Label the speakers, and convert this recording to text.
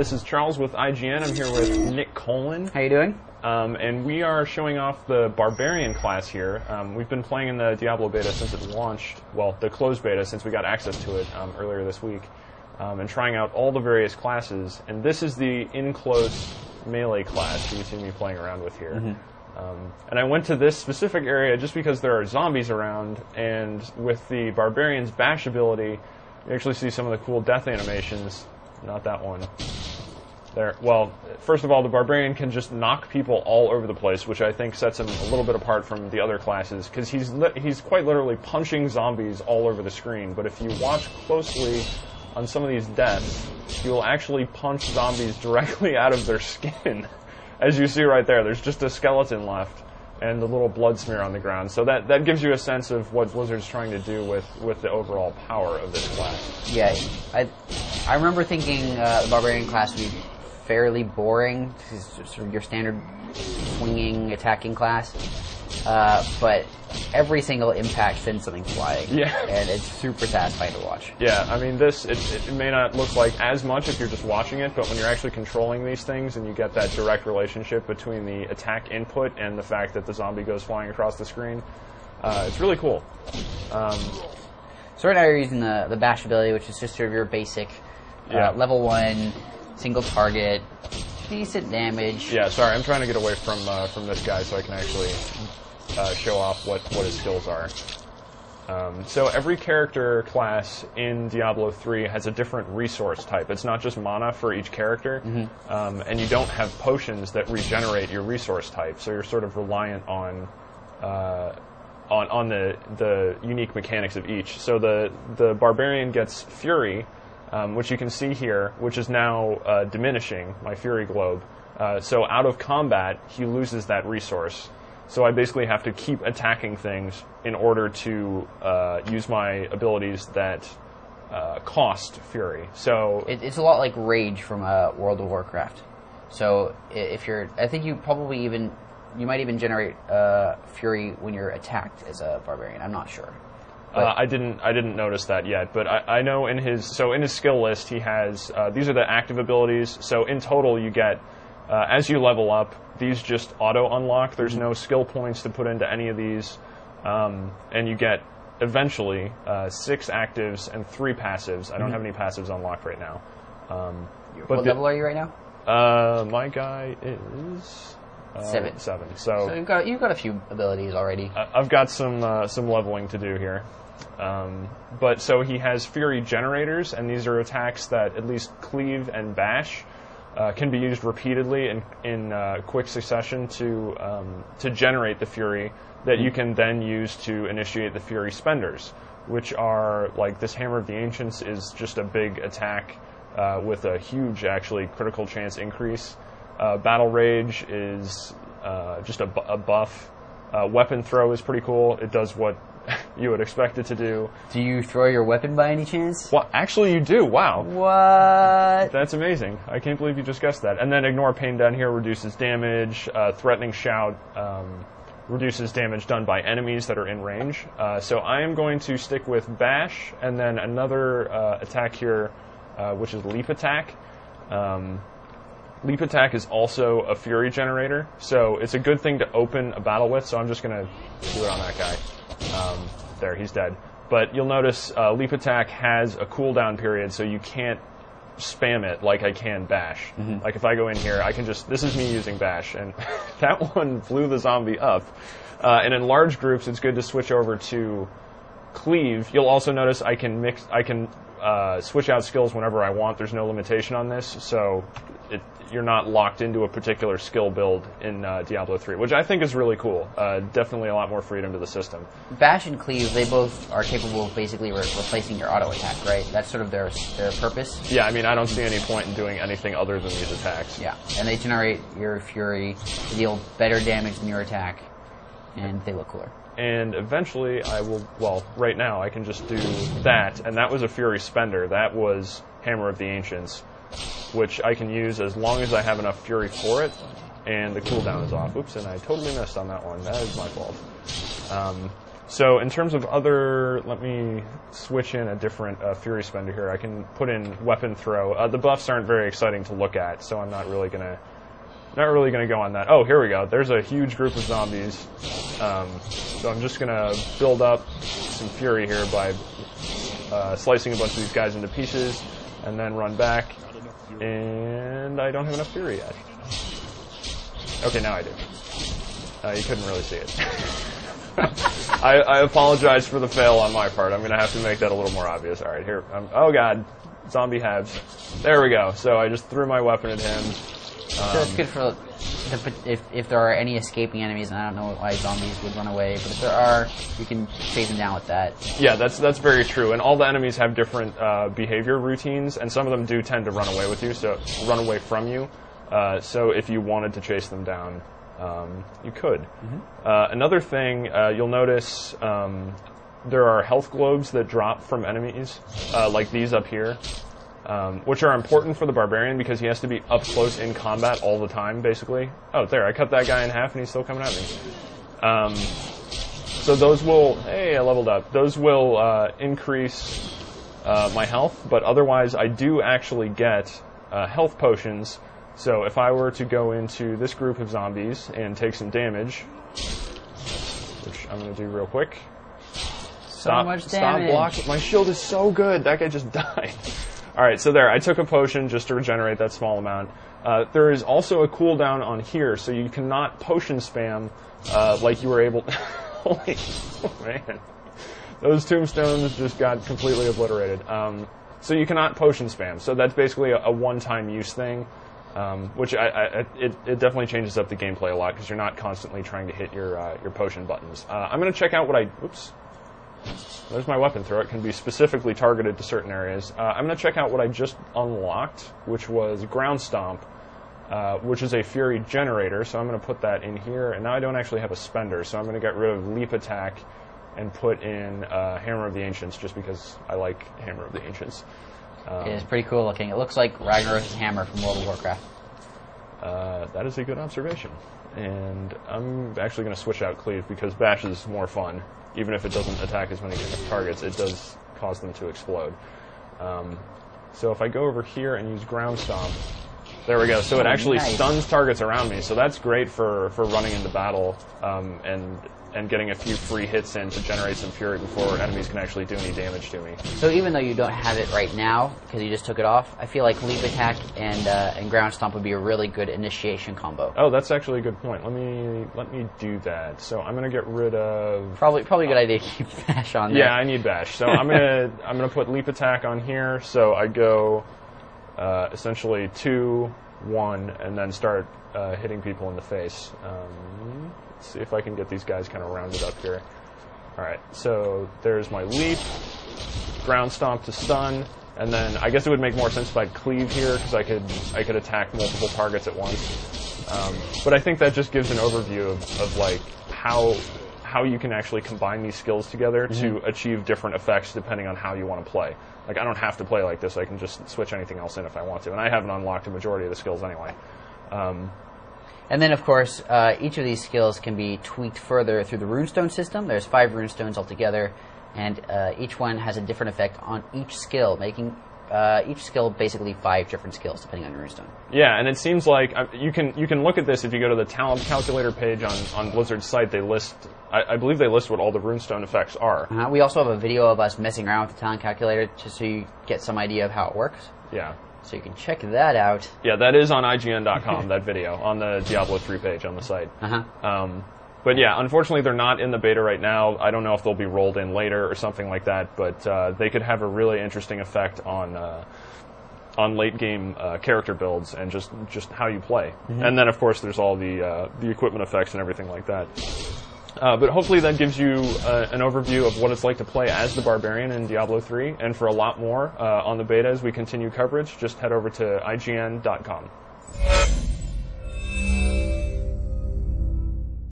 Speaker 1: this is Charles with IGN. I'm here with Nick Colin.
Speaker 2: How you doing?
Speaker 1: And we are showing off the Barbarian class here. We've been playing in the Diablo beta since it launched, well, the closed beta since we got access to it earlier this week, and trying out all the various classes. And this is the in-close melee class you see me playing around with here. And I went to this specific area just because there are zombies around, and with the Barbarian's bash ability, you actually see some of the cool death animations. Not that one. There. Well, first of all, the Barbarian can just knock people all over the place, which I think sets him a little bit apart from the other classes, because he's quite literally punching zombies all over the screen. But if you watch closely on some of these deaths, you will actually punch zombies directly out of their skin. As you see right there, there's just a skeleton left and the little blood smear on the ground. So that gives you a sense of what Blizzard's trying to do with the overall power of this class.
Speaker 2: Yeah, I remember thinking the Barbarian class would be fairly boring. This is sort of your standard swinging, attacking class. But every single impact sends something flying.
Speaker 1: Yeah.
Speaker 2: And it's super satisfying to watch.
Speaker 1: Yeah, I mean, it may not look like as much if you're just watching it, but when you're actually controlling these things and you get that direct relationship between the attack input and the fact that the zombie goes flying across the screen, it's really cool.
Speaker 2: So right now you're using the bash ability, which is just sort of your basic level 1, single target, decent damage.
Speaker 1: Yeah, sorry, I'm trying to get away from this guy so I can actually show off what his skills are. So every character class in Diablo 3 has a different resource type. It's not just mana for each character, and you don't have potions that regenerate your resource type, so you're sort of reliant on the unique mechanics of each. So the Barbarian gets Fury, which you can see here, which is now diminishing, my Fury globe. So out of combat, he loses that resource. So I basically have to keep attacking things in order to use my abilities that cost Fury. So
Speaker 2: it's a lot like Rage from World of Warcraft. So if I think you might even generate Fury when you're attacked as a Barbarian. I'm not sure.
Speaker 1: I didn't notice that yet, but I know in his skill list he has these are the active abilities. So in total you get as you level up, these just auto unlock. There's no skill points to put into any of these, and you get eventually 6 actives and 3 passives. I don't have any passives unlocked right now.
Speaker 2: What level are you right now?
Speaker 1: My guy is
Speaker 2: 7.
Speaker 1: 7.
Speaker 2: So you've got a few abilities already.
Speaker 1: I've got some leveling to do here. But so he has Fury generators, and these are attacks that at least cleave and bash can be used repeatedly in quick succession to generate the Fury that you can then use to initiate the Fury spenders, which are like this Hammer of the Ancients is just a big attack with a huge actually critical chance increase. Battle Rage is just a buff. Weapon Throw is pretty cool. It does what you would expect it to do.
Speaker 2: Do you throw your weapon by any chance?
Speaker 1: Well, actually you do. Wow.
Speaker 2: What?
Speaker 1: That's amazing. I can't believe you just guessed that. And then Ignore Pain down here reduces damage. Threatening Shout reduces damage done by enemies that are in range. So I am going to stick with Bash, and then another attack here, which is Leap Attack. Leap Attack is also a Fury generator, so it's a good thing to open a battle with, so I'm just going to do it on that guy. There, he's dead. But you'll notice Leap Attack has a cooldown period, so you can't spam it like I can Bash. Like if I go in here, I can just, this is me using Bash, and that one blew the zombie up. And in large groups, it's good to switch over to Cleave. You'll also notice I can switch out skills whenever I want. There's no limitation on this, so you're not locked into a particular skill build in Diablo 3, which I think is really cool. Definitely a lot more freedom to the system.
Speaker 2: Bash and Cleave, they both are capable of basically replacing your auto attack, right? That's sort of their purpose.
Speaker 1: Yeah, I mean, I don't see any point in doing anything other than these attacks.
Speaker 2: Yeah, and they generate your Fury, to deal better damage than your attack, and they look cooler.
Speaker 1: And eventually I will, well, right now I can just do that, and that was a Fury Spender. That was Hammer of the Ancients, which I can use as long as I have enough Fury for it, and the cooldown is off. Oops, and I totally missed on that one. That is my fault. So in terms of other, let me switch in a different Fury spender here. I can put in weapon throw. The buffs aren't very exciting to look at, so I'm not really gonna go on that. Oh, here we go. There's a huge group of zombies. So I'm just gonna build up some Fury here by slicing a bunch of these guys into pieces, and then run back. And I don't have enough Fury yet. Okay, now I do. You couldn't really see it. I apologize for the fail on my part. I'm going to have to make that a little more obvious. All right, here. Oh, God. Zombie habs. There we go. So I just threw my weapon at him.
Speaker 2: So it's good for if there are any escaping enemies, and I don't know why zombies would run away, but if there are, you can chase them down with that.
Speaker 1: Yeah, that's very true. And all the enemies have different behavior routines, and some of them do tend to run away with you, so run away from you. So if you wanted to chase them down, you could. Another thing, you'll notice there are health globes that drop from enemies, like these up here, which are important for the Barbarian because he has to be up close in combat all the time, basically. Oh, there, I cut that guy in half and he's still coming at me. So those will, hey, I leveled up. Those will increase my health, but otherwise I do actually get health potions. So if I were to go into this group of zombies and take some damage, which I'm going to do real quick.
Speaker 2: So much damage.
Speaker 1: Stop blocking. My shield is so good. That guy just died. All right, so there. I took a potion just to regenerate that small amount. There is also a cooldown on here, so you cannot potion spam like you were able. Holy man, those tombstones just got completely obliterated. So you cannot potion spam. So that's basically a one-time use thing. Which it definitely changes up the gameplay a lot because you're not constantly trying to hit your potion buttons. I'm going to check out what oops, there's my weapon throw. It can be specifically targeted to certain areas. I'm going to check out what I just unlocked, which was Ground Stomp, which is a Fury generator. So I'm going to put that in here, and now I don't actually have a spender, so I'm going to get rid of Leap Attack and put in Hammer of the Ancients just because I like Hammer of the Ancients.
Speaker 2: It is pretty cool looking. It looks like Ragnarok's hammer from World of Warcraft.
Speaker 1: That is a good observation. And I'm actually going to switch out Cleave because Bash is more fun. Even if it doesn't attack as many targets, it does cause them to explode. So if I go over here and use Ground Stomp, there we go. So it actually stuns targets around me. So that's great for running into battle and getting a few free hits in to generate some Fury before enemies can actually do any damage to me.
Speaker 2: So even though you don't have it right now, because you just took it off, I feel like Leap Attack and Ground Stomp would be a really good initiation combo.
Speaker 1: Oh, that's actually a good point. Let me do that. So I'm gonna get rid of
Speaker 2: probably a good idea to keep Bash on there.
Speaker 1: Yeah, I need Bash. So I'm gonna put Leap Attack on here. So I go essentially 2, 1, and then start hitting people in the face. Let's see if I can get these guys kind of rounded up here. Alright, so there's my Leap, Ground Stomp to stun, and then I guess it would make more sense if I'd Cleave here, because I could attack multiple targets at once. But I think that just gives an overview of like how you can actually combine these skills together to achieve different effects depending on how you want to play. Like, I don't have to play like this, I can just switch anything else in if I want to, and I haven't unlocked a majority of the skills anyway.
Speaker 2: And then, of course, each of these skills can be tweaked further through the runestone system. There's 5 runestones altogether, and each one has a different effect on each skill, making each skill basically 5 different skills depending on your runestone.
Speaker 1: Yeah, and it seems like you can look at this if you go to the talent calculator page on Blizzard's site. They list, I believe they list what all the runestone effects are.
Speaker 2: We also have a video of us messing around with the talent calculator just so you get some idea of how it works.
Speaker 1: Yeah.
Speaker 2: So you can check that out.
Speaker 1: Yeah, that is on IGN.com, that video, on the Diablo 3 page on the site. But yeah, unfortunately they're not in the beta right now. I don't know if they'll be rolled in later or something like that, but they could have a really interesting effect on late game character builds and just how you play. And then of course there's all the equipment effects and everything like that. But hopefully that gives you an overview of what it's like to play as the Barbarian in Diablo 3. And for a lot more on the beta as we continue coverage, just head over to IGN.com.